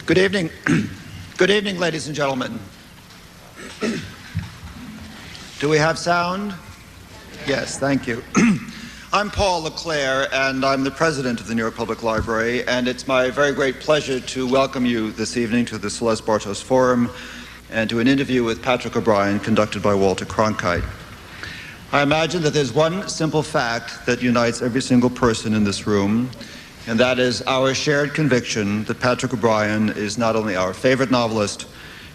Good evening. Good evening, ladies and gentlemen. Do we have sound? Yes, thank you. I'm Paul LeClaire, and I'm the president of the New York Public Library, and it's my very great pleasure to welcome you this evening to the Celeste Bartos Forum and to an interview with Patrick O'Brian conducted by Walter Cronkite. I imagine that there's one simple fact that unites every single person in this room, and that is our shared conviction that Patrick O'Brian is not only our favorite novelist,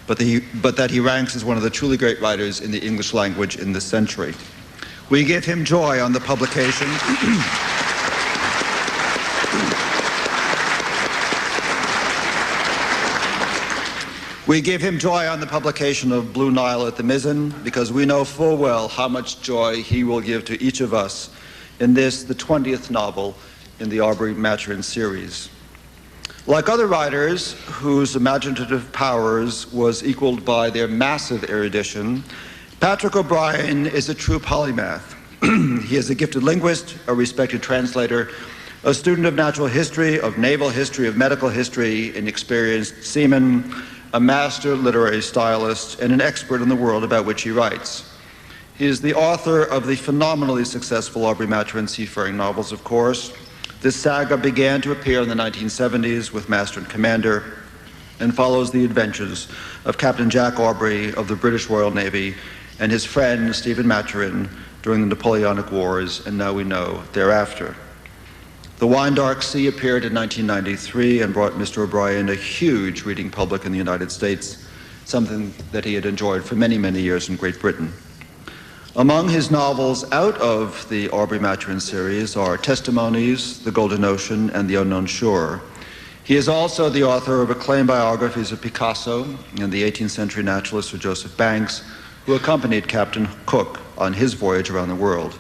but that he ranks as one of the truly great writers in the English language in this century. We give him joy on the publication. We give him joy on the publication of Blue Nile at the Mizzen, because we know full well how much joy he will give to each of us in this, the 20th novel in the Aubrey Maturin series. Like other writers whose imaginative powers was equaled by their massive erudition, Patrick O'Brian is a true polymath. He is a gifted linguist, a respected translator, a student of natural history, of naval history, of medical history, an experienced seaman, a master literary stylist, and an expert in the world about which he writes. He is the author of the phenomenally successful Aubrey Maturin seafaring novels, of course. This saga began to appear in the 1970s with Master and Commander and follows the adventures of Captain Jack Aubrey of the British Royal Navy and his friend Stephen Maturin during the Napoleonic Wars, and now we know thereafter. The Wine Dark Sea appeared in 1993 and brought Mr. O'Brian a huge reading public in the United States, something that he had enjoyed for many, many years in Great Britain. Among his novels out of the Aubrey Maturin series are Testimonies, The Golden Ocean, and The Unknown Shore. He is also the author of acclaimed biographies of Picasso and the 18th century naturalist Sir Joseph Banks, who accompanied Captain Cook on his voyage around the world.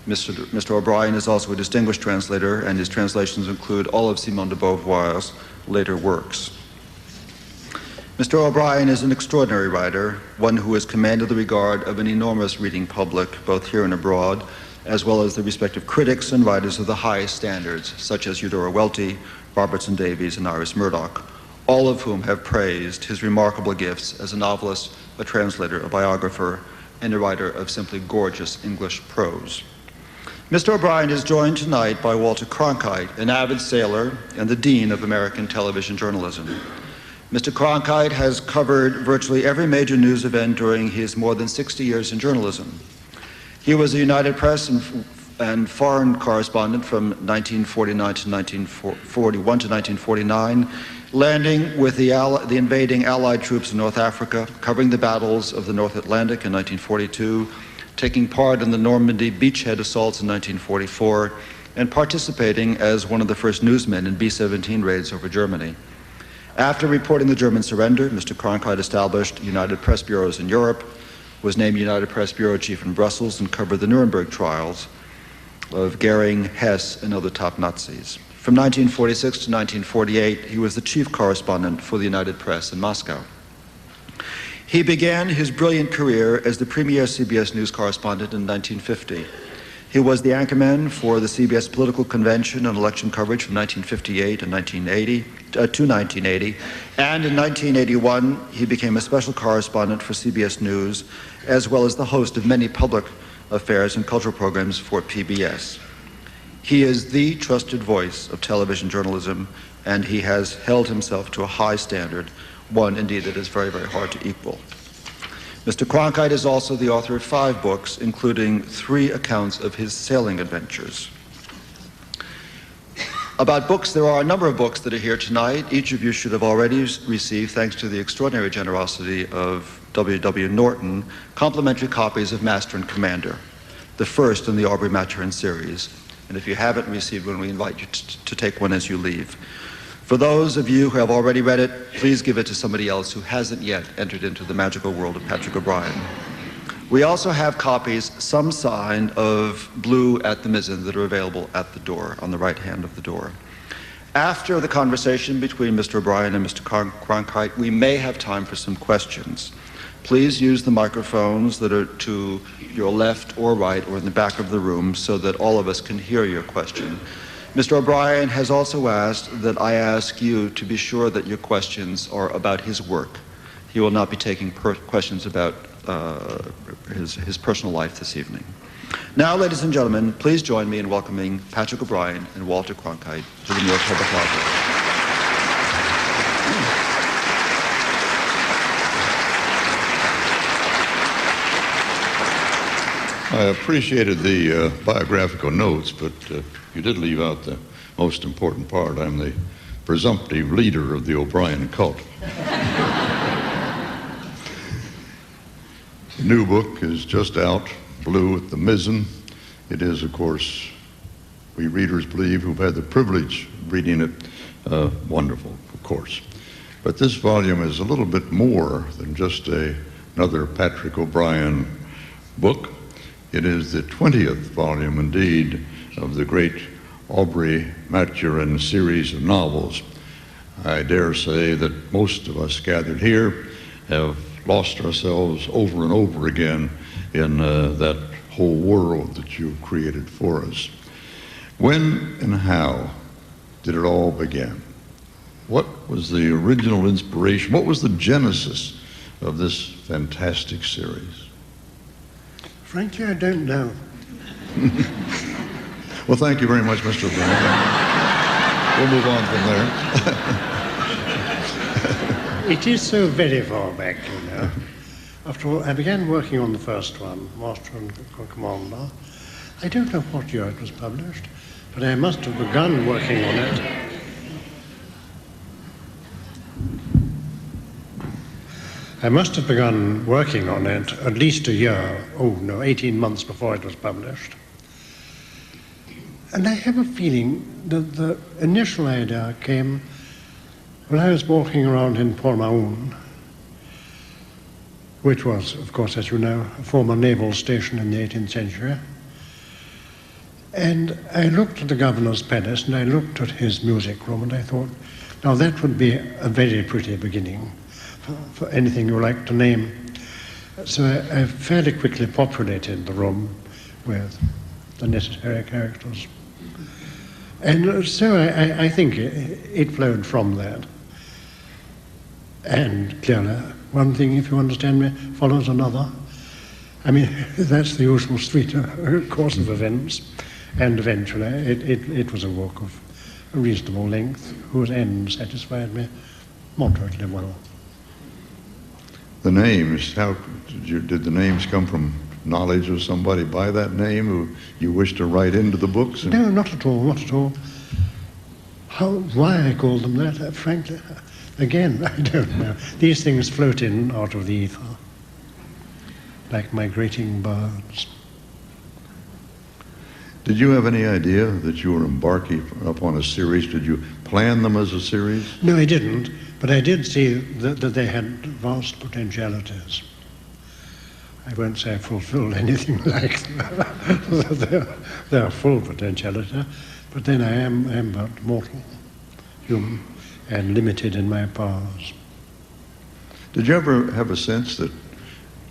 Mr. O'Brian is also a distinguished translator, and his translations include all of Simone de Beauvoir's later works. Mr. O'Brian is an extraordinary writer, one who has commanded the regard of an enormous reading public, both here and abroad, as well as the respective critics and writers of the highest standards, such as Eudora Welty, Robertson Davies, and Iris Murdoch, all of whom have praised his remarkable gifts as a novelist, a translator, a biographer, and a writer of simply gorgeous English prose. Mr. O'Brian is joined tonight by Walter Cronkite, an avid sailor and the Dean of American television journalism. Mr. Cronkite has covered virtually every major news event during his more than 60 years in journalism. He was a United Press and foreign correspondent from 1949 to 1941 to 1949, landing with the invading Allied troops in North Africa, covering the battles of the North Atlantic in 1942, taking part in the Normandy beachhead assaults in 1944, and participating as one of the first newsmen in B-17 raids over Germany. After reporting the German surrender, Mr. Cronkite established United Press bureaus in Europe, was named United Press bureau chief in Brussels, and covered the Nuremberg trials of Goering, Hess, and other top Nazis. From 1946 to 1948, he was the chief correspondent for the United Press in Moscow. He began his brilliant career as the premier CBS News correspondent in 1950. He was the anchorman for the CBS political convention and election coverage from 1958 to 1980, and in 1981 he became a special correspondent for CBS News, as well as the host of many public affairs and cultural programs for PBS. He is the trusted voice of television journalism, and he has held himself to a high standard, one indeed that is very, very hard to equal. Mr. Cronkite is also the author of 5 books, including 3 accounts of his sailing adventures. About books, there are a number of books that are here tonight. Each of you should have already received, thanks to the extraordinary generosity of W.W. Norton, complimentary copies of Master and Commander, the first in the Aubrey Maturin series. And if you haven't received one, we invite you to take one as you leave. For those of you who have already read it, please give it to somebody else who hasn't yet entered into the magical world of Patrick O'Brian. We also have copies, some signed, of Blue at the Mizzen that are available at the door, on the right hand of the door. After the conversation between Mr. O'Brian and Mr. Cronkite, we may have time for some questions. Please use the microphones that are to your left or right or in the back of the room so that all of us can hear your question. Mr. O'Brien has also asked that I ask you to be sure that your questions are about his work. He will not be taking questions about his personal life this evening. Now, ladies and gentlemen, please join me in welcoming Patrick O'Brien and Walter Cronkite to the New York Public Library. I appreciated the biographical notes, but you did leave out the most important part. I'm the presumptive leader of the O'Brien cult. The new book is just out, blue at the Mizzen. It is, of course, we readers believe who've had the privilege of reading it, wonderful, of course. But this volume is a little bit more than just another Patrick O'Brien book. It is the 20th volume, indeed, of the great Aubrey Maturin series of novels. I dare say that most of us gathered here have lost ourselves over and over again in that whole world that you've created for us. When and how did it all begin? What was the original inspiration? What was the genesis of this fantastic series? Frankly, I don't know. Well, thank you very much, Mr. O'Brien. We'll move on from there. It is so very far back, you know. After all, I began working on the first one, Master and Commander. I don't know what year it was published, but I must have begun working on it. I must have begun working on it at least a year, 18 months before it was published. And I have a feeling that the initial idea came when I was walking around in Portmaoon, which was, of course, as you know, a former naval station in the 18th century. And I looked at the governor's palace and I looked at his music room and I thought, now that would be a very pretty beginning for anything you like to name. So I fairly quickly populated the room with the necessary characters. And so I think it flowed from that. And clearly, one thing, if you understand me, follows another. I mean, that's the usual street course of events. And eventually, it was a work of a reasonable length, whose end satisfied me moderately well. The names, how did the names come from? Knowledge of somebody by that name who you wish to write into the books? No, not at all, not at all. Why I call them that, frankly, again, I don't know. These things float in out of the ether, like migrating birds. Did you have any idea that you were embarking upon a series? Did you plan them as a series? No, I didn't, but I did see that they had vast potentialities. I won't say I fulfilled anything like that. They're full potentiality, but then I am but mortal, human, and limited in my powers. Did you ever have a sense that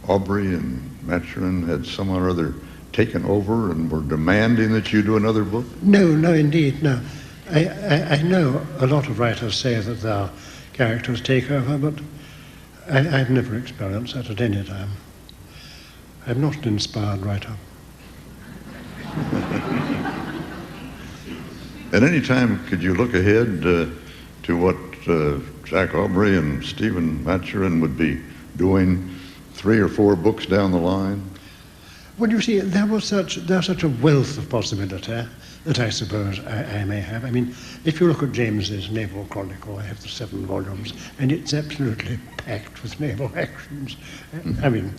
Aubrey and Maturin had somehow or other taken over and were demanding that you do another book? No, indeed, no. I know a lot of writers say that their characters take over, but I've never experienced that at any time. I'm not an inspired writer. At any time, could you look ahead to what Jack Aubrey and Stephen Maturin would be doing 3 or 4 books down the line? Well, you see, there's such a wealth of possibility that I suppose I may have. I mean, if you look at James's Naval Chronicle, I have the 7 volumes, and it's absolutely packed with naval actions. I mean,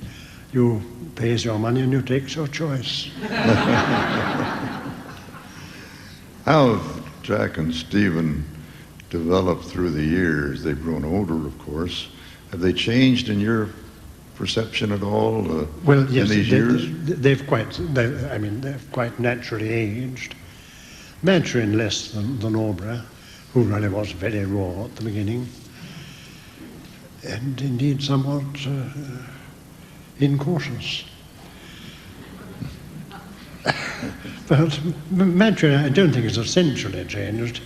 you pays your money and you takes your choice. How have Jack and Stephen developed through the years? They've grown older, of course. Have they changed in your perception at all well, yes, in these years? They've quite naturally aged. Maturin less than Aubrey, who really was very raw at the beginning, and indeed somewhat incautious. But Matthew, I don't think, is essentially changed.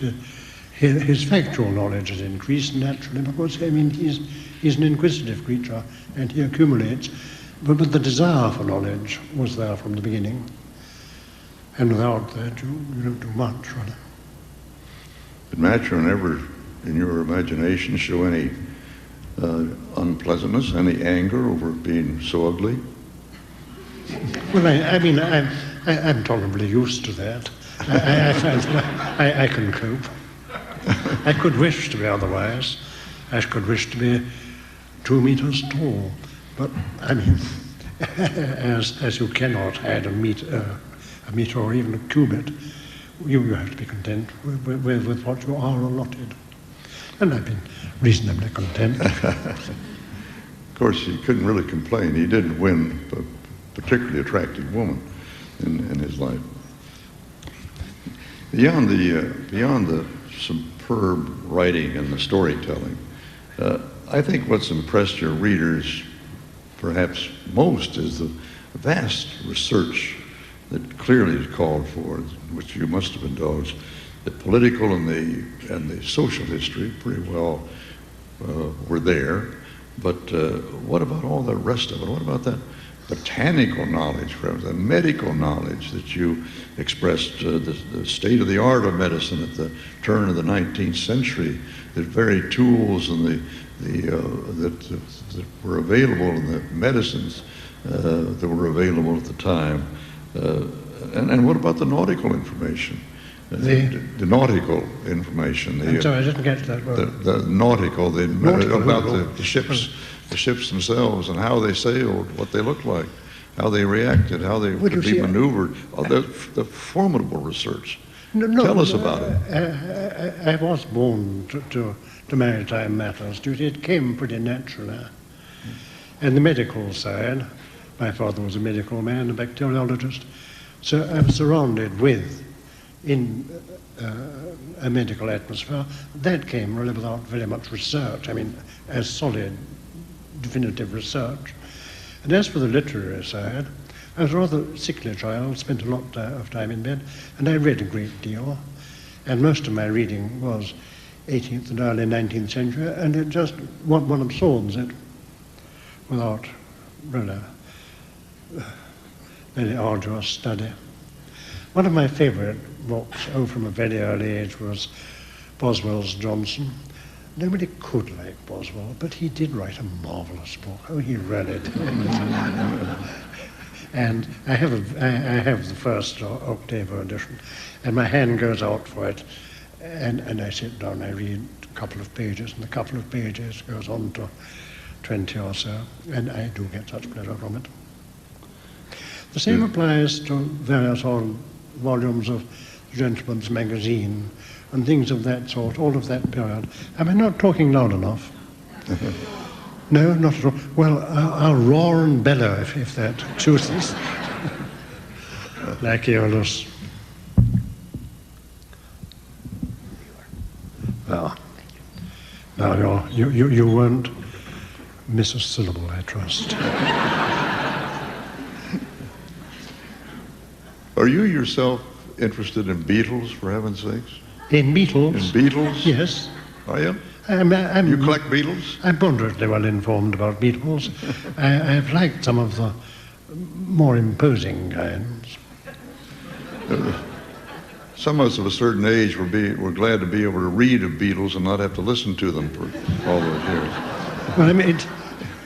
His factual knowledge has increased naturally because, I mean, he's an inquisitive creature and he accumulates. But the desire for knowledge was there from the beginning. And without that, you don't do much, really. Did Maturin ever, in your imagination, show any unpleasantness, any anger over being so ugly? Well, I mean, I'm tolerably used to that. I can cope. I could wish to be otherwise. I could wish to be 2 meters tall. But, I mean, as you cannot add a meter or even a cubit, you have to be content with what you are allotted. And I've been reasonably content. Of course, he couldn't really complain. He didn't win a particularly attractive woman in his life. Beyond the superb writing and the storytelling, I think what's impressed your readers perhaps most is the vast research that clearly is called for, which you must have indulged. The political and the social history pretty well were there, but what about all the rest of it? What about that botanical knowledge, the medical knowledge that you expressed, the state of the art of medicine at the turn of the 19th century, the very tools and that were available in the medicines that were available at the time. And what about the nautical information? The nautical information. I'm sorry, I didn't get that word. The nautical, about the ships themselves and how they sailed, what they looked like, how they reacted, how they could be maneuvered. The formidable research. Tell us about it. I was born to maritime matters. It came pretty naturally. And the medical side, my father was a medical man, a bacteriologist, so I was surrounded with, in a medical atmosphere, that came really without very much research. I mean, as solid, definitive research. And as for the literary side, I was a rather sickly child, spent a lot of time in bed, and I read a great deal. And most of my reading was 18th and early 19th century, and it just, one absorbs it without really very arduous study. One of my favorite books, from a very early age, was Boswell's Johnson. Nobody could like Boswell, but he did write a marvelous book. Oh, he really did. And I have the first octavo edition, and my hand goes out for it, and I sit down, I read a couple of pages, and a couple of pages goes on to 20 or so, and I do get such pleasure from it. The same applies to various old volumes of Gentleman's Magazine and things of that sort, all of that period. Am I not talking loud enough? No, not at all. Well, I'll roar and bellow if that suits. Like Aeolus. Well, now you won't miss a syllable, I trust. Are you yourself interested in beetles, for heaven's sakes? In beetles? In beetles? Yes. Are you? You collect beetles? I'm moderately well informed about beetles. I've liked some of the more imposing kinds. Some of us of a certain age were glad to be able to read of beetles and not have to listen to them for all those years. Well, I mean,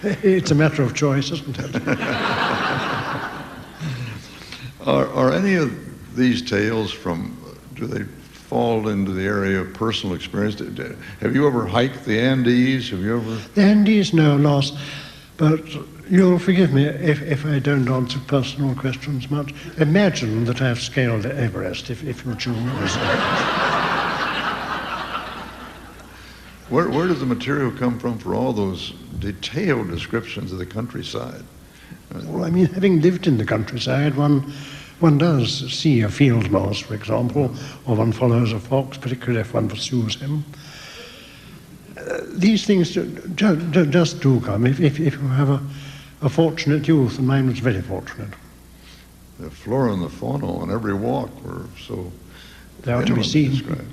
it's a matter of choice, isn't it? Are any of these tales do they fall into the area of personal experience? Have you ever hiked the Andes? Have you ever? The Andes, no, lost. But you'll forgive me if I don't answer personal questions much. Imagine that I've scaled Everest, if you choose. Where does the material come from for all those detailed descriptions of the countryside? Well, I mean, having lived in the countryside, one does see a field mouse, for example, or one follows a fox, particularly if one pursues him. These things just do come if you have a fortunate youth, and mine was very fortunate. the flora and the fauna on every walk were so They are to be seen. described.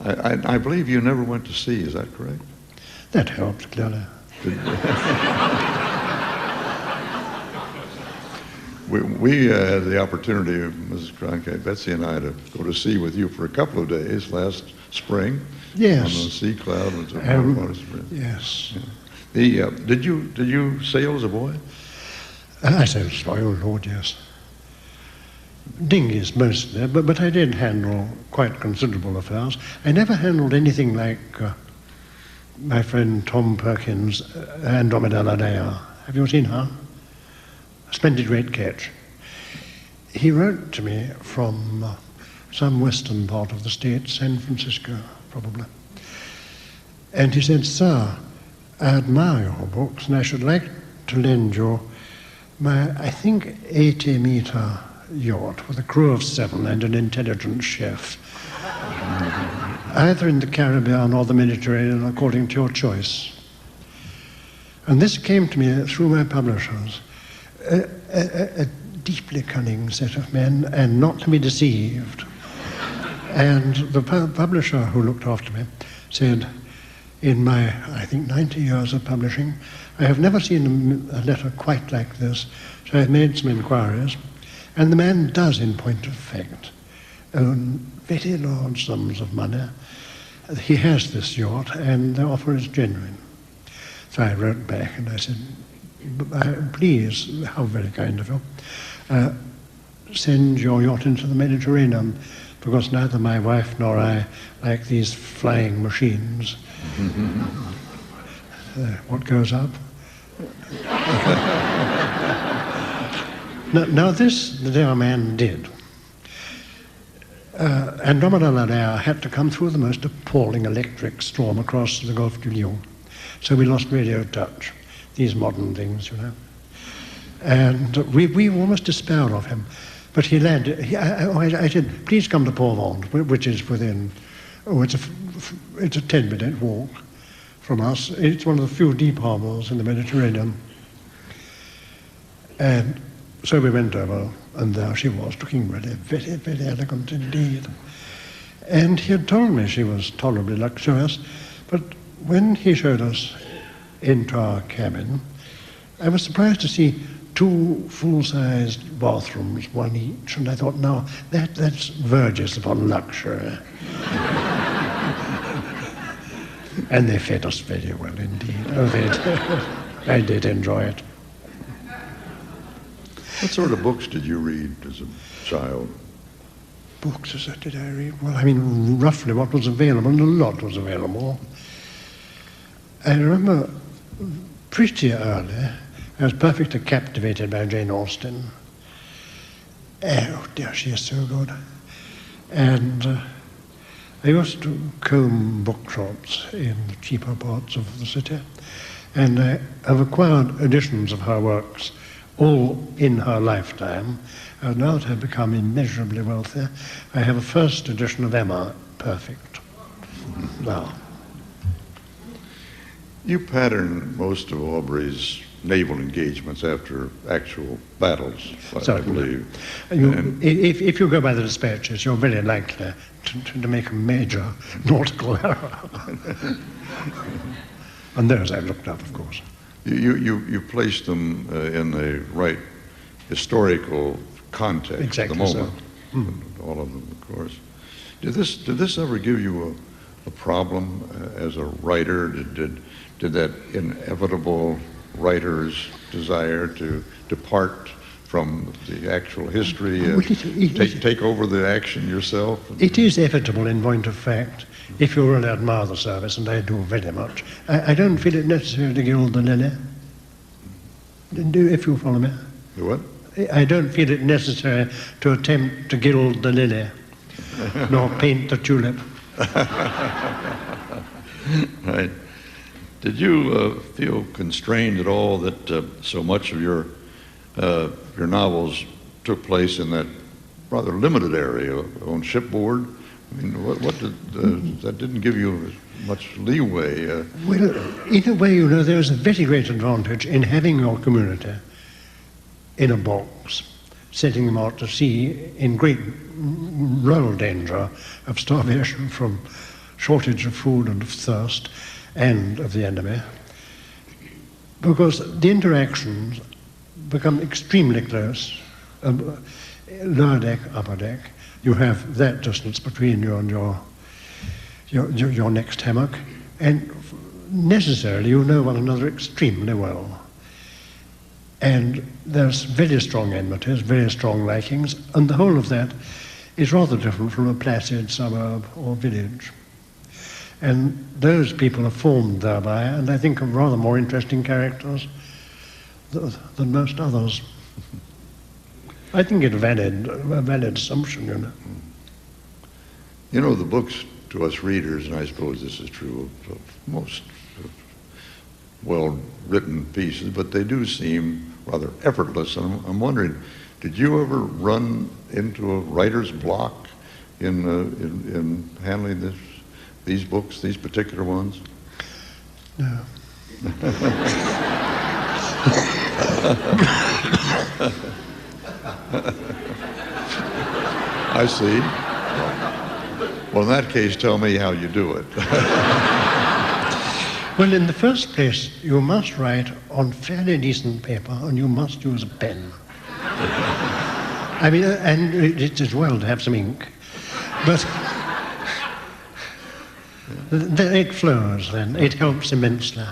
I believe you never went to sea, is that correct? That helped, clearly. We had the opportunity, Mrs. Cronkite, Betsy and I, to go to sea with you for a couple of days last spring. Yes. On the Sea Cloud. Yes. Yeah. Did you sail as a boy? I sailed as a boy, oh Lord, yes. Dinghies mostly, but I did handle quite considerable affairs. I never handled anything like my friend Tom Perkins' Andromeda Ladea. Have you seen her? A splendid great catch. He wrote to me from some western part of the state, San Francisco, probably. And he said, "Sir, I admire your books, and I should like to lend you my, I think, 80-meter yacht with a crew of 7 and an intelligent chef, either in the Caribbean or the Mediterranean, according to your choice." And this came to me through my publishers, a deeply cunning set of men, and not to be deceived. And the publisher who looked after me said, in my, I think, 90 years of publishing, I have never seen a letter quite like this, so I've made some inquiries. And the man does, in point of fact, own very large sums of money. He has this yacht, and the offer is genuine. So I wrote back and I said, "Please, how very kind of you, send your yacht into the Mediterranean, because neither my wife nor I like these flying machines." What goes up? Now this, the dear man did. Andromeda Ladea had to come through the most appalling electric storm across the Gulf du Lion. So we lost radio touch, these modern things, you know. And we almost despaired of him. But he landed. I said, "Please come to Port Vente," which is within, it's a 10-minute walk from us. It's one of the few deep harbors in the Mediterranean. And so we went over, and there she was, looking really very, very elegant indeed. And he had told me she was tolerably luxurious, but when he showed us into our cabin, I was surprised to see 2 full-sized bathrooms, one each, and I thought, now, that's verges upon luxury. And they fed us very well indeed. Oh, they did. I did enjoy it. What sort of books did you read as a child? Books, did I read? Well, I mean, roughly what was available, and a lot was available. I remember pretty early, I was perfectly captivated by Jane Austen. Oh dear, she is so good. And I used to comb bookshops in the cheaper parts of the city, and I have acquired editions of her works, all in her lifetime. And now that I've become immeasurably wealthy, I have a first edition of Emma, perfect. Now. You pattern most of Aubrey's naval engagements after actual battles, I believe. If you go by the dispatches, you're very likely to make a major nautical error. And those I've looked up, of course. You placed them in the right historical context, exactly, the moment. So. All of them, of course. Did this ever give you a problem as a writer? Did that inevitable writer's desire to depart from the actual history, take over the action yourself? It is inevitable in point of fact, if you really admire the service, and I do very much. I don't feel it necessary to gild the lily. If you follow me. The what? I don't feel it necessary to attempt to gild the lily, nor paint the tulip. Right. Did you feel constrained at all that so much of your novels took place in that rather limited area on shipboard? I mean, what did that didn't give you much leeway? Well, in a way, you know, there is a very great advantage in having your community in a box, setting them out to sea in great real danger of starvation from shortage of food and of thirst and of the enemy, because the interactions become extremely close. Lower deck, upper deck, you have that distance between you and your next hammock, and necessarily you know one another extremely well. And there's very strong enmities, very strong likings, and the whole of that is rather different from a placid suburb or village. And those people are formed thereby, and I think are rather more interesting characters than most others. I think it's a valid assumption, you know. You know, the books to us readers, and I suppose this is true of most well-written pieces, but they do seem rather effortless. And I'm wondering, did you ever run into a writer's block in handling these books, these particular ones? No. I see. Well, in that case, tell me how you do it. Well, in the first place, you must write on fairly decent paper, and you must use a pen. I mean, and it is well to have some ink, but it flows then. It helps immensely.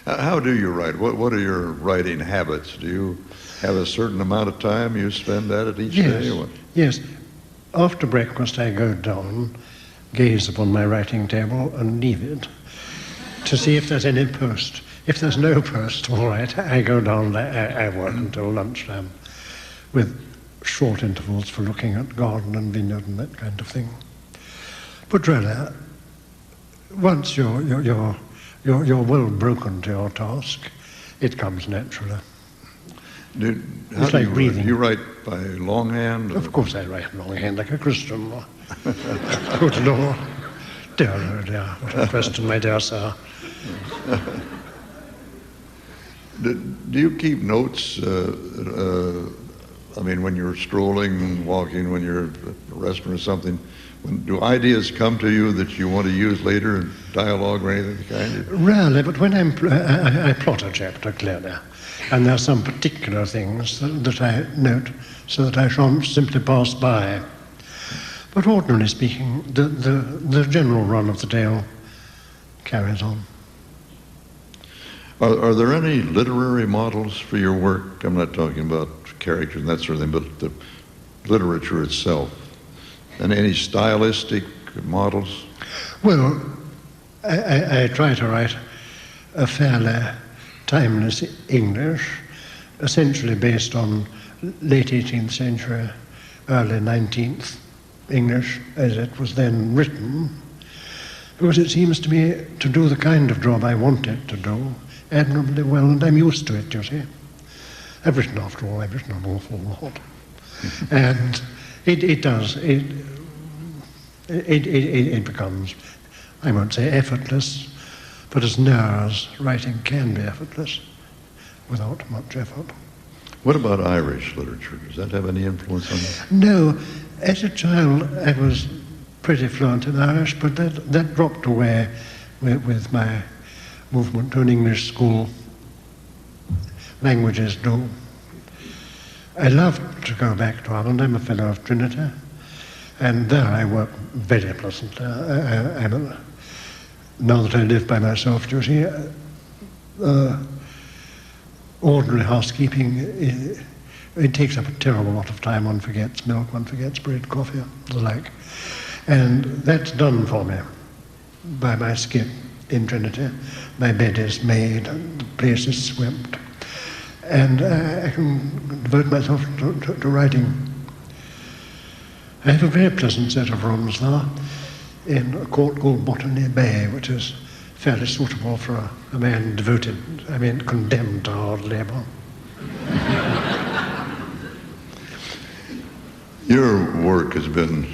How do you write? What are your writing habits? Do you have a certain amount of time you spend at it each day? Or what? Yes. After breakfast, I go down, gaze upon my writing table, and leave it to see if there's any post. If there's no post, all right, I go down, I work until lunchtime with short intervals for looking at garden and vineyard and that kind of thing. But really, once you're well broken to your task, it comes naturally. It's like breathing. You write by longhand? Of course I write longhand like a Christian. Good Lord. Dear, oh dear, what a question, my dear sir. Do you keep notes, I mean, when you're strolling, walking, when you're at a restaurant or something, do ideas come to you that you want to use later in dialogue or anything kind of? Rarely, but when I plot a chapter clearly, and there are some particular things that I note so that I shan't simply pass by. But ordinarily speaking, the general run of the tale carries on. Are there any literary models for your work? I'm not talking about characters and that sort of thing, but the literature itself. And any stylistic models? Well, I try to write a fairly timeless English, essentially based on late 18th century, early 19th English as it was then written, because it seems to me to do the kind of job I want it to do admirably well, and I'm used to it, you see. I've written, after all, I've written an awful lot. And it does, it becomes, I won't say effortless, but as near as writing can be effortless without much effort. What about Irish literature? Does that have any influence on that? No. As a child, I was pretty fluent in Irish, but that dropped away with my movement to an English school. Languages do. I love to go back to Ireland. I'm a fellow of Trinity, and there I work very pleasantly. Now that I live by myself, you see, ordinary housekeeping, it takes up a terrible lot of time. One forgets milk, one forgets bread, coffee, the like. And that's done for me by my skip in Trinity. My bed is made, and the place is swept. And I can devote myself to writing. I have a very pleasant set of rooms now in a court called Botany Bay, which is fairly suitable for a man devoted, condemned to hard labour. Your work has been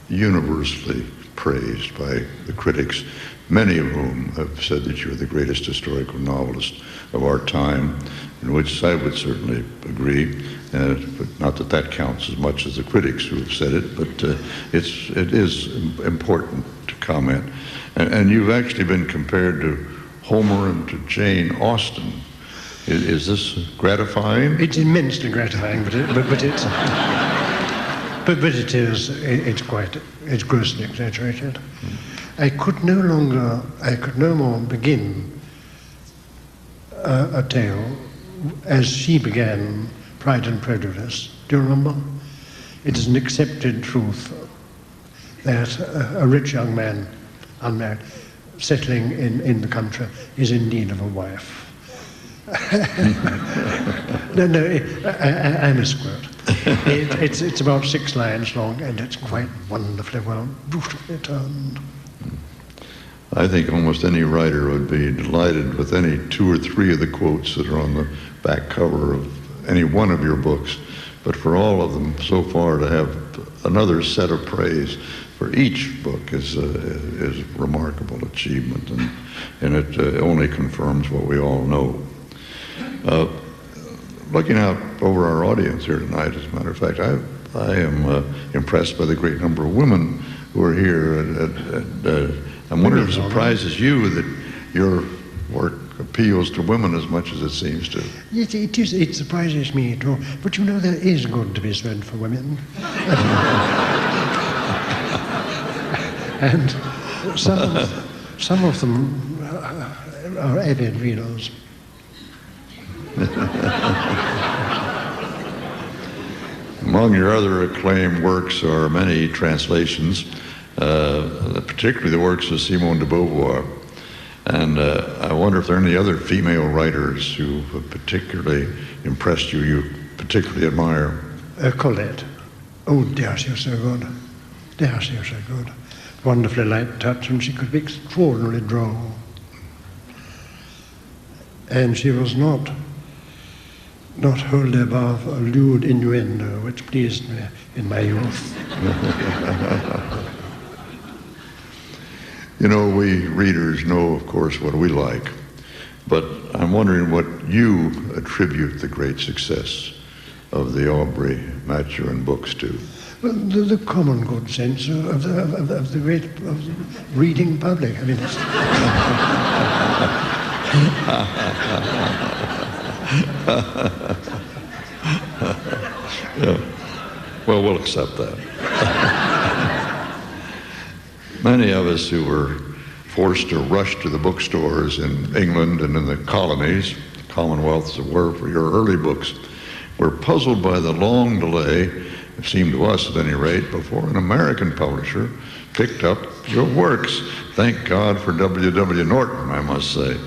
universally praised by the critics, many of whom have said that you're the greatest historical novelist of our time. in which I would certainly agree, but not that that counts as much as the critics who have said it, but it is important to comment. And you've actually been compared to Homer and to Jane Austen. Is this gratifying? It's immensely gratifying, but it's grossly exaggerated. I could no more begin a tale as she began Pride and Prejudice. Do you remember? It is an accepted truth that a rich young man, unmarried, settling in the country, is in need of a wife. No, I misquote. It's about 6 lines long, and it's quite wonderfully well, beautifully turned. I think almost any writer would be delighted with any 2 or 3 of the quotes that are on the back cover of any one of your books, but for all of them so far to have another set of praise for each book is a remarkable achievement, and it only confirms what we all know. Looking out over our audience here tonight, as a matter of fact, I am impressed by the great number of women who are here. I'm wondering if it surprises you that your work appeals to women as much as it seems to. It surprises me too, but you know there is good to be said for women. And some of them are avid readers. Among your other acclaimed works are many translations, particularly the works of Simone de Beauvoir. And I wonder if there are any other female writers who have particularly impressed you, you particularly admire. Colette. Oh dear, she was so good. Dear, she was so good. Wonderfully light touch, and she could be extraordinarily droll. And she was not wholly above a lewd innuendo, which pleased me in my youth. You know, we readers know, of course, what we like, but I'm wondering what you attribute the great success of the Aubrey Maturin books to. Well, the common good sense of the great reading public. I mean, yeah. Well, we'll accept that. Many of us who were forced to rush to the bookstores in England and in the colonies, the Commonwealths that were for your early books, were puzzled by the long delay, it seemed to us at any rate, before an American publisher picked up your works. Thank God for W.W. Norton, I must say.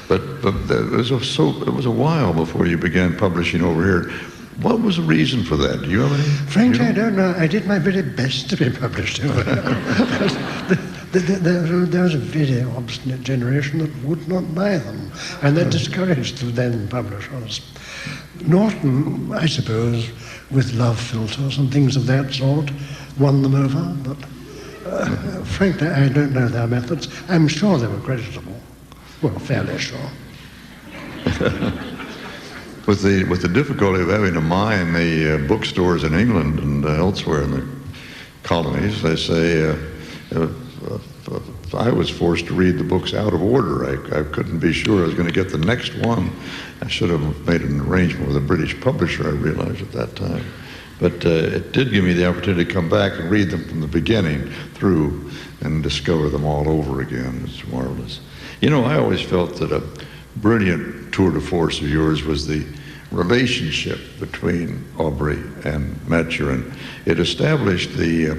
But it was a while before you began publishing over here. What was the reason for that? Do you have any? Frankly, I don't know. I did my very best to be published over there was a very obstinate generation that would not buy them, and that discouraged the then publishers. Norton, I suppose, with love filters and things of that sort, won them over, but frankly, I don't know their methods. I'm sure they were creditable. Well, fairly sure. With the difficulty of having to mine the bookstores in England and elsewhere in the colonies, they say I was forced to read the books out of order. I couldn't be sure I was going to get the next one. I should have made an arrangement with a British publisher, I realized at that time. But it did give me the opportunity to come back and read them from the beginning through and discover them all over again. It's marvelous. You know, I always felt that a brilliant tour de force of yours was the relationship between Aubrey and Maturin. It established the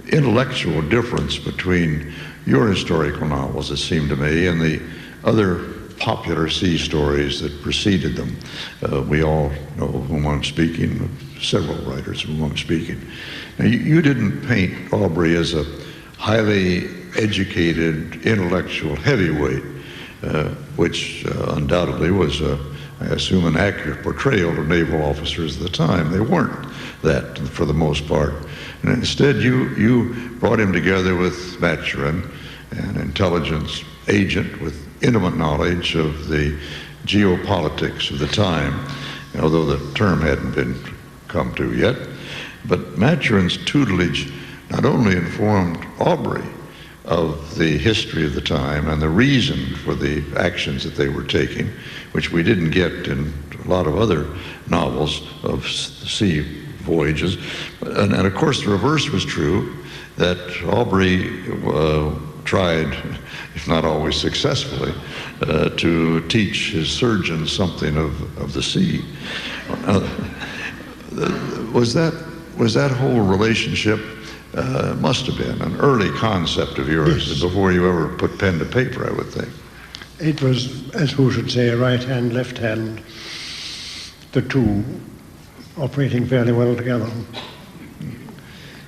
intellectual difference between your historical novels, it seemed to me, and the other popular sea stories that preceded them. We all know of whom I'm speaking, several writers of whom I'm speaking. Now, you didn't paint Aubrey as a highly educated, intellectual heavyweight, which undoubtedly was, I assume, an accurate portrayal of naval officers at the time. They weren't that, for the most part. And instead, you brought him together with Maturin, an intelligence agent with intimate knowledge of the geopolitics of the time, although the term hadn't been come to yet. But Maturin's tutelage not only informed Aubrey of the history of the time and the reason for the actions that they were taking, which we didn't get in a lot of other novels of sea voyages. And of course, the reverse was true, that Aubrey tried, if not always successfully, to teach his surgeons something of the sea. Was that whole relationship, must have been an early concept of yours, yes, before you ever put pen to paper, I would think. It was, as who should say, right hand, left hand, the two operating fairly well together.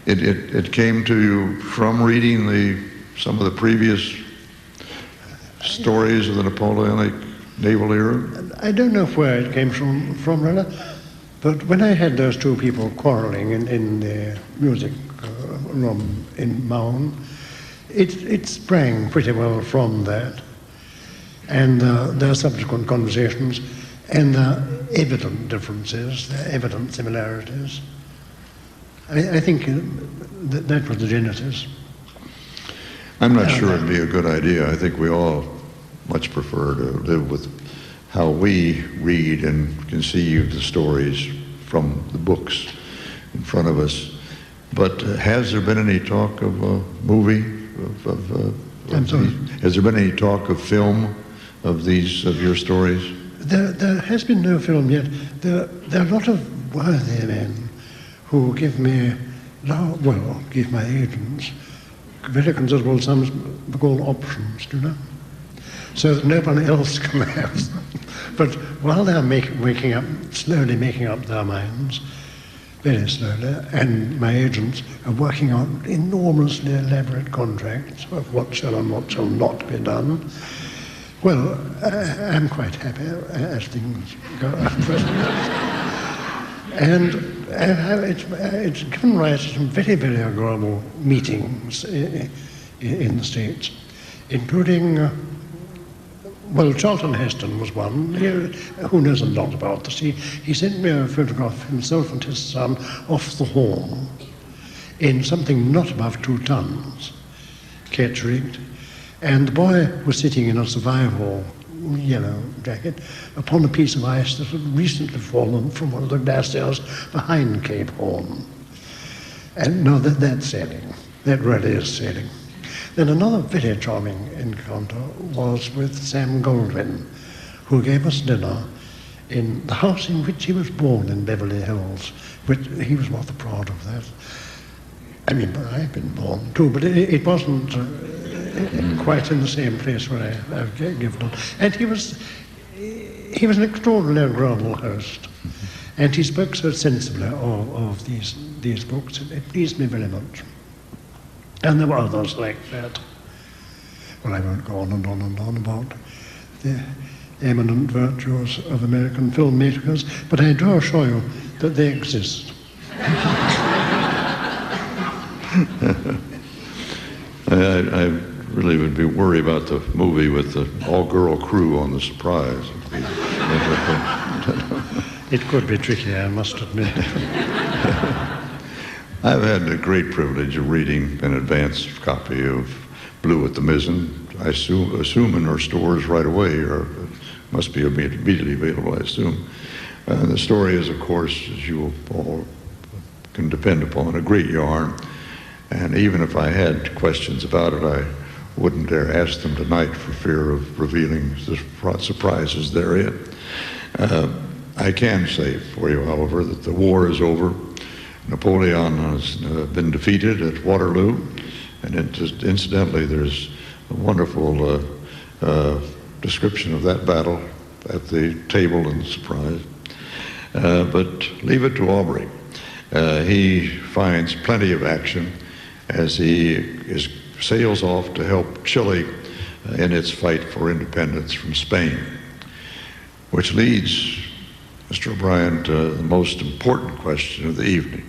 It came to you from reading some of the previous stories of the Napoleonic naval era? I don't know where it came from really, but when I had those two people quarreling in the music room in Maun, it sprang pretty well from that, and their subsequent conversations, and the evident differences, the evident similarities. I think that was the genesis. I'm not sure it'd be a good idea. I think we all much prefer to live with how we read and conceive the stories from the books in front of us. But has there been any talk of a movie? I'm sorry? Has there been any talk of film of your stories? There has been no film yet. There are a lot of worthy men who give my agents very considerable sums called options, do you know? So that no one else can have them. But while they're slowly making up their minds, very slowly, and my agents are working on enormously elaborate contracts of what shall and what shall not be done, well, I'm quite happy as things go. And it's given rise to some very, very agreeable meetings in the States, including, Charlton Heston was one, who knows a lot about the sea. He sent me a photograph of himself and his son off the Horn in something not above 2 tons, ketch-rigged, and the boy was sitting in a survival yellow jacket upon a piece of ice that had recently fallen from one of the glaciers behind Cape Horn. And now that's sailing. That really is sailing. Then another very charming encounter was with Sam Goldwyn, who gave us dinner in the house in which he was born in Beverly Hills, which he was rather proud of that. I mean, I've been born too, but it wasn't quite in the same place where I've given it. And he was an extraordinarily agreeable host, and he spoke so sensibly of these books. It pleased me very much. And there were others like that. Well, I won't go on and on and on about the eminent virtues of American filmmakers, but I do assure you that they exist. I really would be worried about the movie with the all-girl crew on the Surprise. It could be tricky, I must admit. I've had the great privilege of reading an advance copy of Blue at the Mizzen. I assume in our stores right away, or it must be immediately available, I assume. The story is, of course, as you all can depend upon, a great yarn. And even if I had questions about it, I wouldn't dare ask them tonight for fear of revealing the surprises therein. I can say for you, however, that the war is over. Napoleon has been defeated at Waterloo, and incidentally, there's a wonderful description of that battle at the table in the Surprise. But leave it to Aubrey. He finds plenty of action as he sails off to help Chile in its fight for independence from Spain, which leads, Mr. O'Brien, to the most important question of the evening.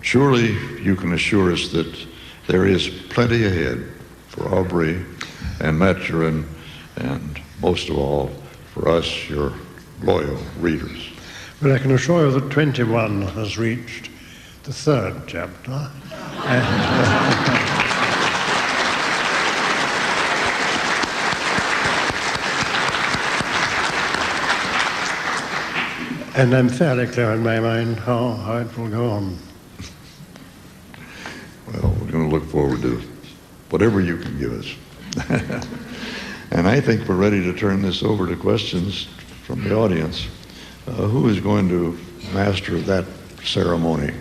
Surely you can assure us that there is plenty ahead for Aubrey and Maturin, and most of all for us, your loyal readers. Well, I can assure you that 21 has reached the third chapter. And I'm fairly clear in my mind how it will go on. Well, we're going to look forward to whatever you can give us. And I think we're ready to turn this over to questions from the audience. Who is going to master that ceremony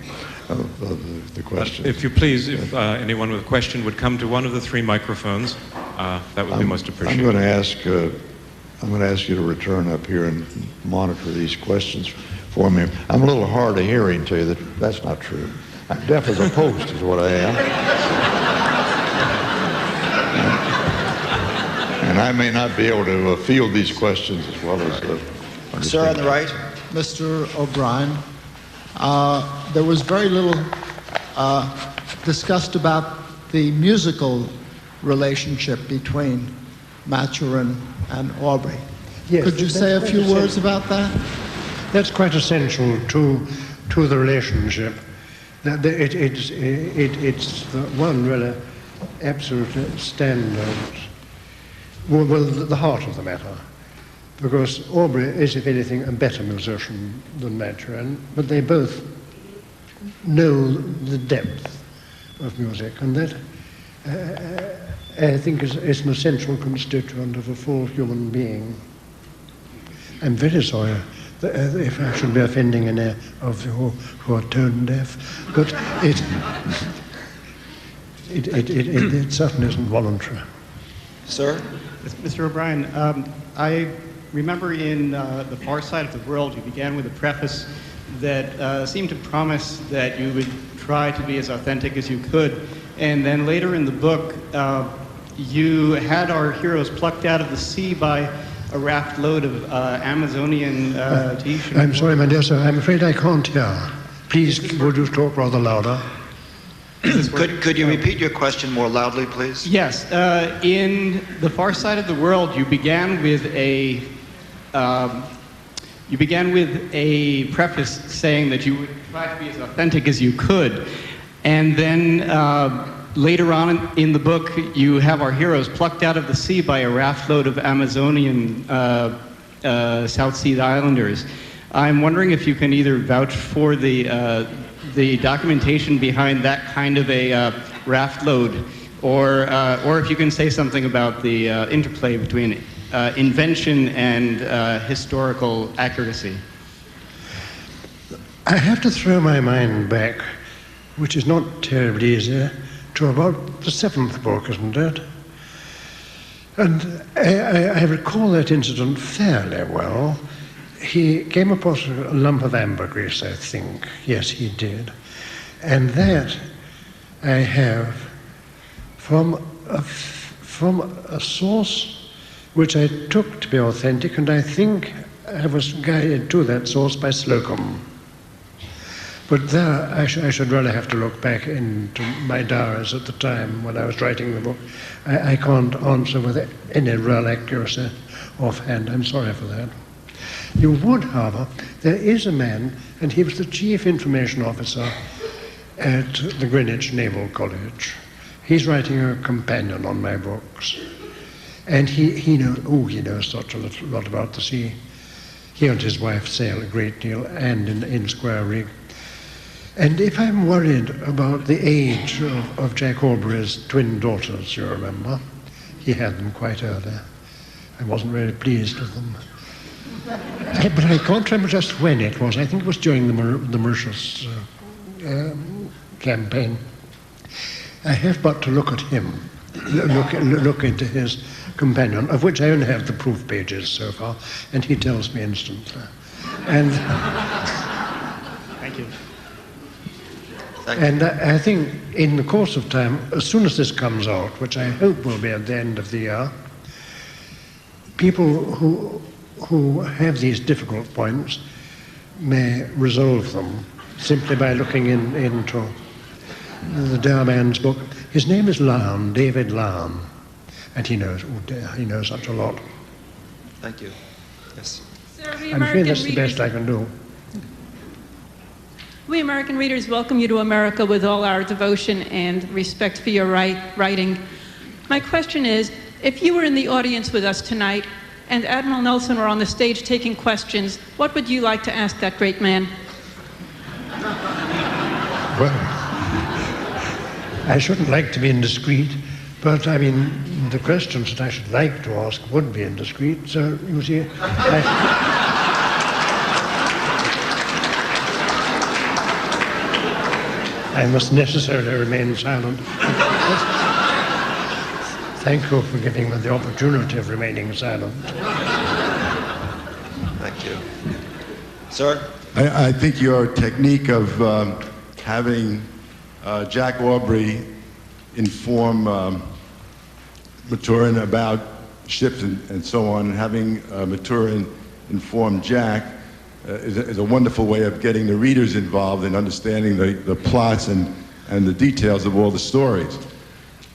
of the question? If you please, if anyone with a question would come to one of the three microphones, that would be most appreciated. I'm going to ask you to return up here and monitor these questions for me. I'm a little hard of hearing, to you. That's not true. I'm deaf as a post is what I am. And I may not be able to field these questions as well as understand. Sir on the right. Mr. O'Brien, there was very little discussed about the musical relationship between Maturin and Aubrey. Yes, could you say a few words about that? That's quite essential to the relationship. It's the one really absolute standard, well, the heart of the matter. Because Aubrey is, if anything, a better musician than Maturin, but they both know the depth of music, and that I think is an essential constituent of a full human being. I'm very sorry if I should be offending any of you who are tone deaf, but it certainly isn't voluntary. Sir? Mr. O'Brien, I remember in The Far Side of the World, you began with a preface that seemed to promise that you would try to be as authentic as you could. And then later in the book, you had our heroes plucked out of the sea by a raft load of Amazonian t-shirts. I'm sorry, my dear sir, I'm afraid I can't hear. Please, would you talk rather louder? Could you repeat your question more loudly, please? Yes. In The Far Side of the World, you began with a preface saying that you would try to be as authentic as you could, and then later on in the book, you have our heroes plucked out of the sea by a raft load of Amazonian South Sea Islanders. I'm wondering if you can either vouch for the documentation behind that kind of a raft load, or if you can say something about the interplay between invention and historical accuracy. I have to throw my mind back, which is not terribly easy, to about the seventh book, isn't it? And I recall that incident fairly well. He came across a lump of ambergris, I think. Yes, he did. And that I have from a source which I took to be authentic, and I think I was guided to that source by Slocum. But there, I should really have to look back into my diaries at the time when I was writing the book. I can't answer with any real accuracy offhand. I'm sorry for that. You would, however, there is a man, and he was the chief information officer at the Greenwich Naval College. He's writing a companion on my books. And he knows such a lot about the sea. He and his wife sail a great deal, and in square rig. And if I'm worried about the age of Jack Aubrey's twin daughters, you remember, he had them quite early. I wasn't really pleased with them. But I can't remember just when it was. I think it was during the Mauritius campaign. I have but to look at him, look into his companion, of which I only have the proof pages so far, and he tells me instantly. And Thank you. And I think in the course of time, as soon as this comes out, which I hope will be at the end of the year, people who have these difficult points may resolve them simply by looking into the dear man's book. His name is Lyon, David Lyon, and he knows such a lot. Thank you. Yes. Sir, I'm afraid that's the best I can do. We American readers welcome you to America with all our devotion and respect for your writing. My question is, if you were in the audience with us tonight and Admiral Nelson were on the stage taking questions, what would you like to ask that great man? Well, I shouldn't like to be indiscreet, but I mean, the questions that I should like to ask would be indiscreet, so you see, I must necessarily remain silent. Thank you for giving me the opportunity of remaining silent. Thank you. Sir? I think your technique of having Jack Aubrey inform Maturin about ships and so on, and having Maturin inform Jack is a wonderful way of getting the readers involved in understanding the plots and the details of all the stories.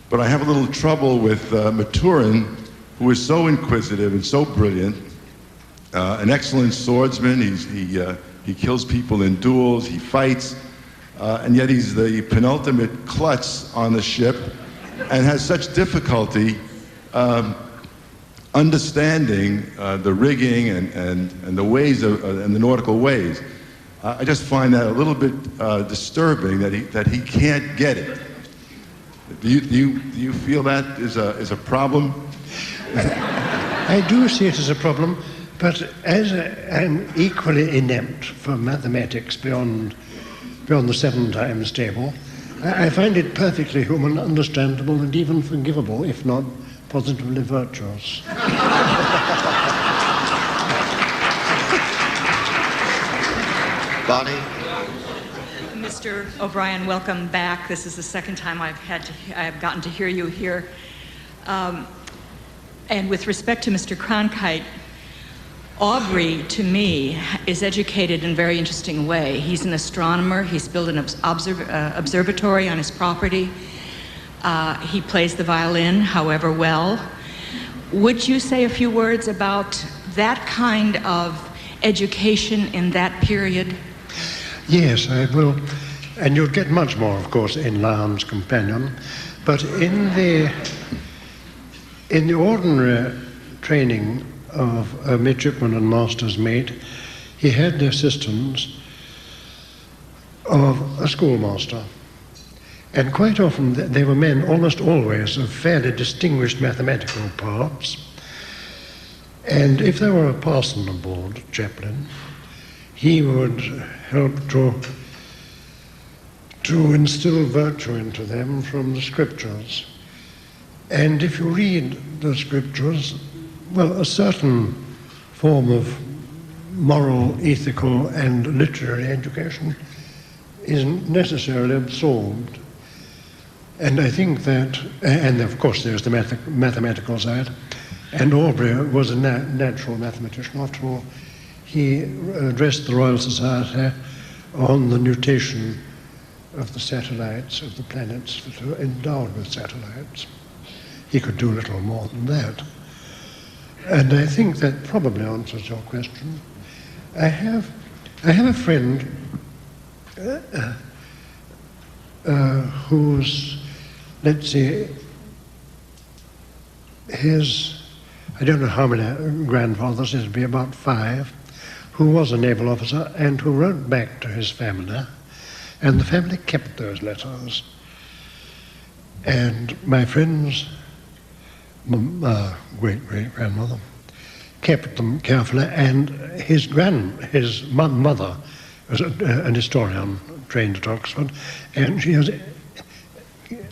But I have a little trouble with Maturin, who is so inquisitive and so brilliant, an excellent swordsman. He kills people in duels, he fights, and yet he's the penultimate klutz on the ship and has such difficulty understanding the rigging and the ways and the nautical ways. I just find that a little bit disturbing that he can't get it. Do you feel that is a problem? I do see it as a problem, but as I'm equally inept for mathematics beyond the 7 times table, I find it perfectly human, understandable, and even forgivable, if not positively virtuous. Bonnie? Mr. O'Brien, welcome back. This is the second time I've gotten to hear you here. And with respect to Mr. Cronkite, Aubrey, to me, is educated in a very interesting way. He's an astronomer. He's built an observatory on his property. He plays the violin, however well. Would you say a few words about that kind of education in that period? Yes, I will. And you'll get much more, of course, in Lion's Companion. But in the ordinary training of a midshipman and master's mate, he had the assistance of a schoolmaster. And quite often they were men, almost always, of fairly distinguished mathematical parts. And if there were a parson aboard, chaplain, he would help to instill virtue into them from the scriptures. And if you read the scriptures, well, a certain form of moral, ethical, and literary education isn't necessarily absorbed. And I think that, and of course there's the mathematical side, and Aubrey was a natural mathematician. After all, he addressed the Royal Society on the nutation of the satellites, of the planets that are endowed with satellites. He could do little more than that. And I think that probably answers your question. I have a friend whose, let's see, I don't know how many grandfathers, it'd be about 5, who was a naval officer and who wrote back to his family, and the family kept those letters. And my friend's great-great-grandmother kept them carefully, and his mother was an historian trained at Oxford, and she has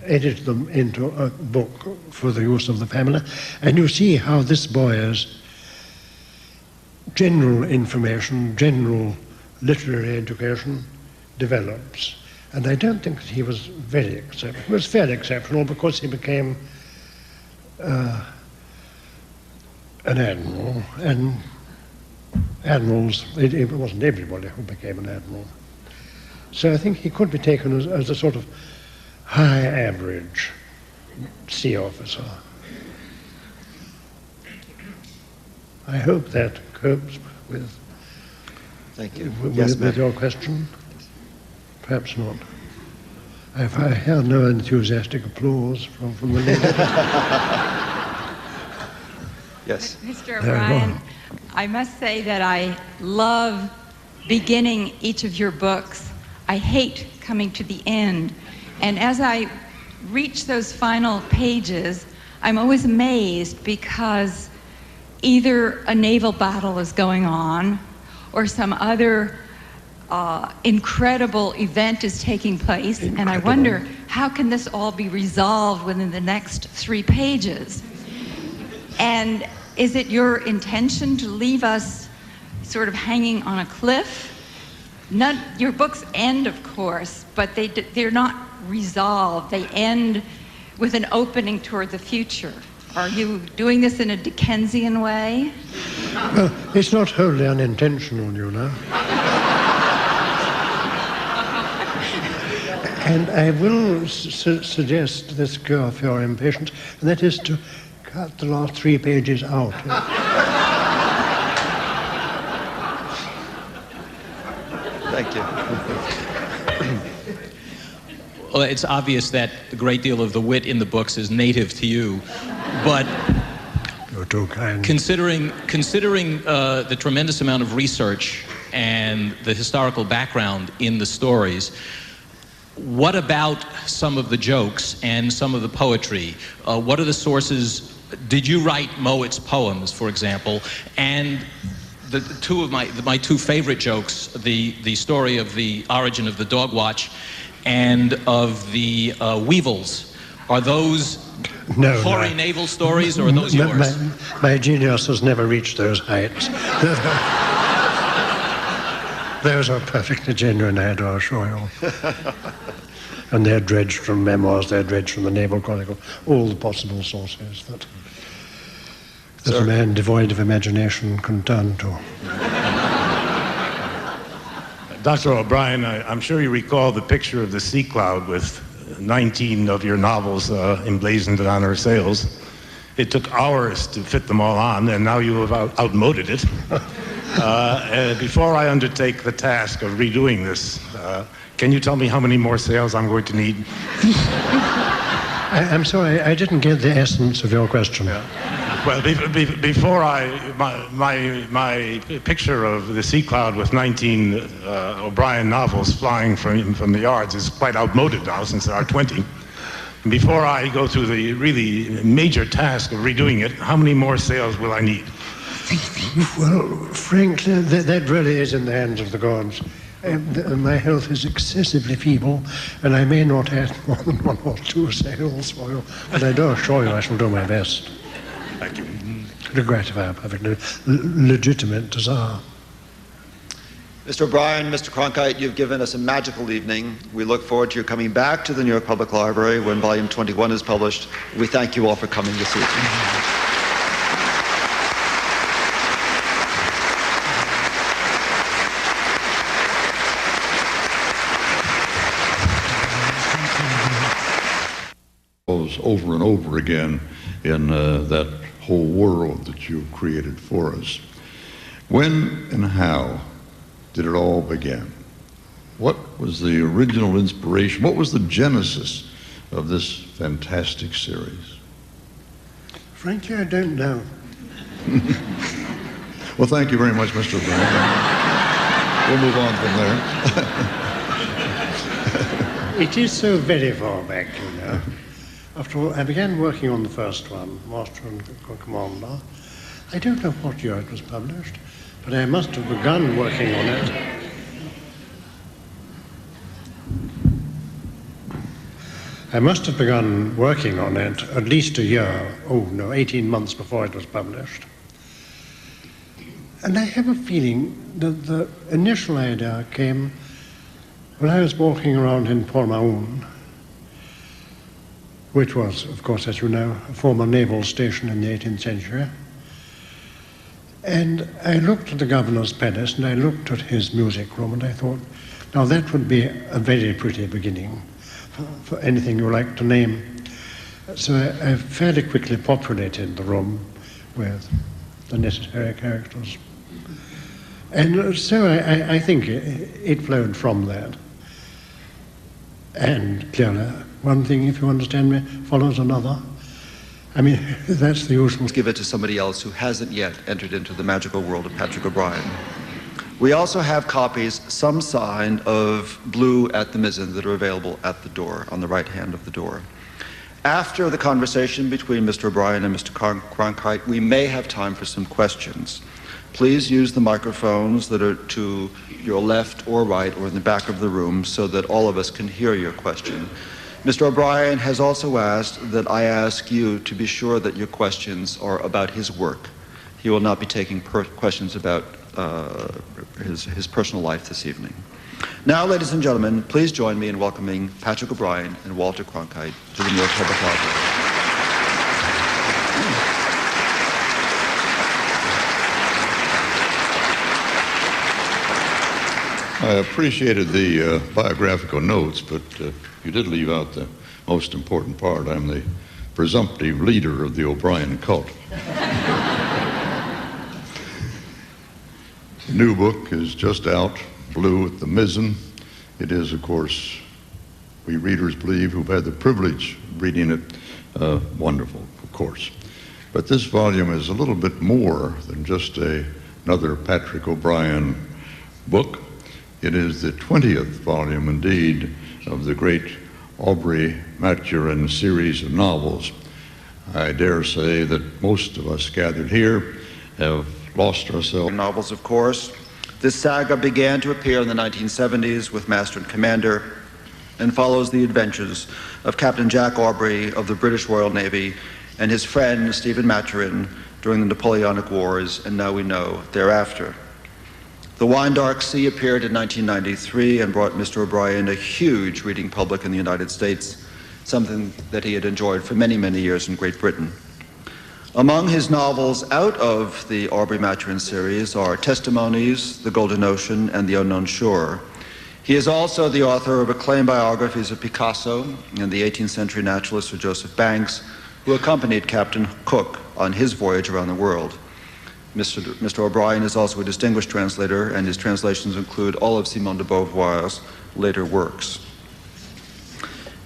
edited them into a book for the use of the family. And you see how this boy's general information, general literary education develops. And I don't think that he was very exceptional. He was fairly exceptional because he became an admiral, and admirals, it wasn't everybody who became an admiral. So I think he could be taken as a sort of high average sea officer. I hope that copes with, Thank you. with your question. Perhaps not. I heard no enthusiastic applause from the lady. Yes. Mr. There you O'Brien, go. I must say that I love beginning each of your books. I hate coming to the end. And as I reach those final pages, I'm always amazed because either a naval battle is going on or some other incredible event is taking place. And I wonder, how can this all be resolved within the next 3 pages? And is it your intention to leave us sort of hanging on a cliff? Your books end, of course, but they're not resolved. They end with an opening toward the future. Are you doing this in a Dickensian way? Well, it's not wholly unintentional, you know. And I will suggest this cure for your impatience, and that is to cut the last 3 pages out. Thank you. Well, it's obvious that a great deal of the wit in the books is native to you, but You're too kind. considering the tremendous amount of research and the historical background in the stories, what about some of the jokes and some of the poetry? What are the sources? Did you write Mowatt's poems, for example? And the two of my 2 favorite jokes, the story of the origin of the dog watch and of the weevils, are those hoary naval stories, or are those yours? My genius has never reached those heights. Those are perfectly genuine, I do assure you. And they're dredged from memoirs, they're dredged from the Naval Chronicle, all the possible sources that a man devoid of imagination can turn to. Dr. O'Brien, I'm sure you recall the picture of the sea cloud with 19 of your novels emblazoned on her sails. It took hours to fit them all on, and now you have outmoded it. Before I undertake the task of redoing this, can you tell me how many more sails I'm going to need? I'm sorry, I didn't get the essence of your question. Well, before my picture of the sea cloud with 19 O'Brien novels flying from the yards is quite outmoded now, since there are 20. Before I go through the really major task of redoing it, how many more sails will I need? Well, frankly, that really is in the hands of the gods. My health is excessively feeble, and I may not add more than 1 or 2 sails for you, but I do assure you I shall do my best. Thank you. To gratify a perfectly legitimate desire. Mr. O'Brien, Mr. Cronkite, you've given us a magical evening. We look forward to your coming back to the New York Public Library when Volume 21 is published. We thank you all for coming this evening. Over and over again in that whole world that you've created for us. When and how did it all begin? What was the original inspiration? What was the genesis of this fantastic series? Frankly, I don't know. Well, thank you very much, Mr. O'Brien. We'll move on from there. It is so very far back, you know. After all, I began working on the first one, Master and Commander. I don't know what year it was published, but I must have begun working on it. I must have begun working on it at least a year, 18 months before it was published. And I have a feeling that the initial idea came when I was walking around in Port Mahon, which was, of course, as you know, a former naval station in the 18th century. And I looked at the governor's palace, and I looked at his music room, and I thought, now that would be a very pretty beginning for anything you like to name. So I fairly quickly populated the room with the necessary characters. And so I think it flowed from that. And clearly, one thing, if you understand me, follows another. I mean, that's the usual. Give it to somebody else who hasn't yet entered into the magical world of Patrick O'Brian. We also have copies, some signed, of Blue at the Mizzen that are available at the door, on the right hand of the door. After the conversation between Mr. O'Brian and Mr. Cronkite, we may have time for some questions. Please use the microphones that are to your left or right or in the back of the room so that all of us can hear your question. Mr. O'Brian has also asked that I ask you to be sure that your questions are about his work. He will not be taking questions about his personal life this evening. Now, ladies and gentlemen, please join me in welcoming Patrick O'Brian and Walter Cronkite to the New York Public Library. I appreciated the biographical notes, but you did leave out the most important part. I'm the presumptive leader of the O'Brian cult. The new book is just out, Blue at the Mizzen. It is, of course, we readers believe who've had the privilege of reading it, wonderful, of course. But this volume is a little bit more than just another Patrick O'Brian book. It is the 20th volume, indeed, of the great Aubrey Maturin series of novels. I dare say that most of us gathered here have lost ourselves. Novels, of course. This saga began to appear in the 1970s with Master and Commander and follows the adventures of Captain Jack Aubrey of the British Royal Navy and his friend Stephen Maturin during the Napoleonic Wars, and now we know thereafter. The Wine Dark Sea appeared in 1993 and brought Mr. O'Brian a huge reading public in the United States, something that he had enjoyed for many, many years in Great Britain. Among his novels out of the Aubrey Maturin series are Testimonies, The Golden Ocean, and The Unknown Shore. He is also the author of acclaimed biographies of Picasso and the 18th century naturalist Sir Joseph Banks, who accompanied Captain Cook on his voyage around the world. Mr. O'Brian is also a distinguished translator, and his translations include all of Simone de Beauvoir's later works.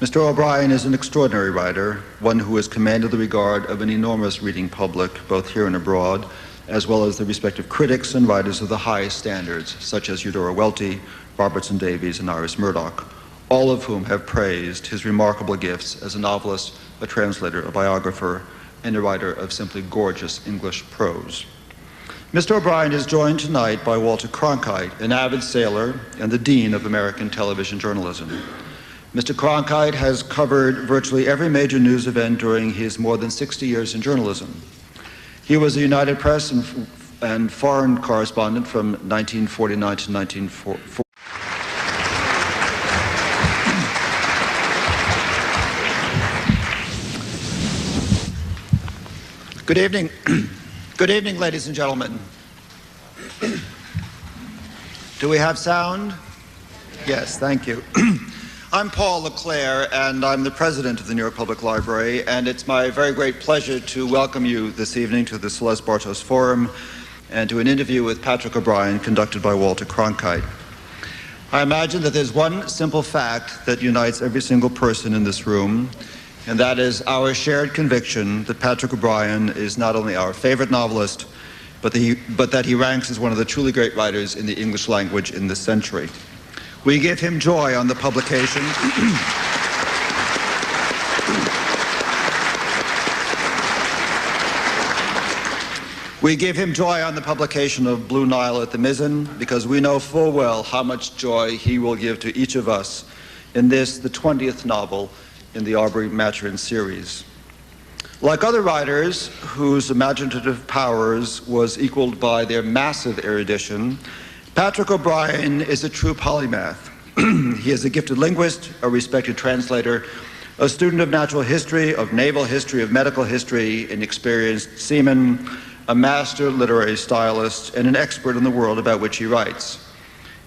Mr. O'Brian is an extraordinary writer, one who has commanded the regard of an enormous reading public, both here and abroad, as well as the respective critics and writers of the highest standards, such as Eudora Welty, Robertson Davies, and Iris Murdoch, all of whom have praised his remarkable gifts as a novelist, a translator, a biographer, and a writer of simply gorgeous English prose. Mr. O'Brian is joined tonight by Walter Cronkite, an avid sailor and the Dean of American Television Journalism. Mr. Cronkite has covered virtually every major news event during his more than 60 years in journalism. He was a United Press and foreign correspondent from 1949 to 1944. Good evening. Good evening, ladies and gentlemen. Do we have sound? Yes, thank you. I'm Paul LeClaire, and I'm the president of the New York Public Library, and it's my very great pleasure to welcome you this evening to the Celeste Bartos Forum and to an interview with Patrick O'Brian conducted by Walter Cronkite. I imagine that there's one simple fact that unites every single person in this room, and that is our shared conviction that Patrick O'Brian is not only our favorite novelist, but that he ranks as one of the truly great writers in the English language in this century. We give him joy on the publication. We give him joy on the publication of Blue Nile at the Mizzen because we know full well how much joy he will give to each of us in this, the 20th novel in the Aubrey Maturin series. Like other writers whose imaginative powers was equaled by their massive erudition, Patrick O'Brian is a true polymath. He is a gifted linguist, a respected translator, a student of natural history, of naval history, of medical history, an experienced seaman, a master literary stylist, and an expert in the world about which he writes.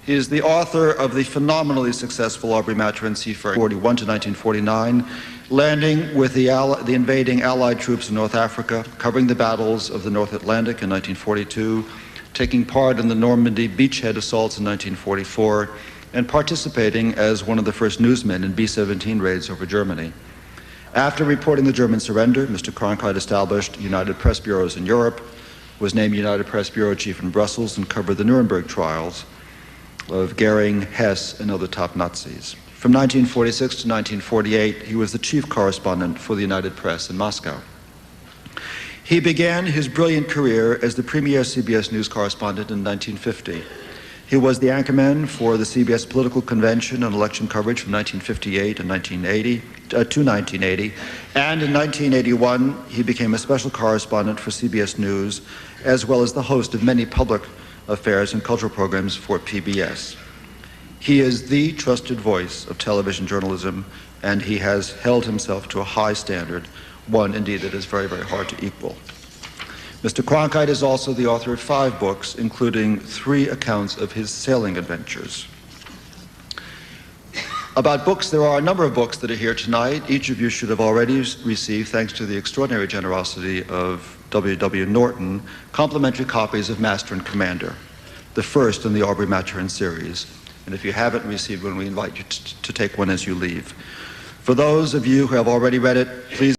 He is the author of the phenomenally successful Aubrey Maturin Seafaring 1941 to 1949, landing with the invading Allied troops in North Africa, covering the battles of the North Atlantic in 1942, taking part in the Normandy beachhead assaults in 1944, and participating as one of the first newsmen in B-17 raids over Germany. After reporting the German surrender, Mr. Cronkite established United Press Bureaus in Europe, was named United Press Bureau Chief in Brussels, and covered the Nuremberg trials of Goering, Hess, and other top Nazis. From 1946 to 1948, he was the chief correspondent for the United Press in Moscow. He began his brilliant career as the premier CBS News correspondent in 1950. He was the anchorman for the CBS Political Convention and election coverage from 1958 and 1980 to 1980, and in 1981 he became a special correspondent for CBS News, as well as the host of many public affairs and cultural programs for PBS. He is the trusted voice of television journalism, and he has held himself to a high standard, one indeed that is very, very hard to equal. Mr. Cronkite is also the author of 5 books, including 3 accounts of his sailing adventures. About books, there are a number of books that are here tonight. Each of you should have already received, thanks to the extraordinary generosity of W.W. Norton, complimentary copies of Master and Commander, the first in the Aubrey Maturin series. And if you haven't received one, we invite you to take one as you leave. For those of you who have already read it, please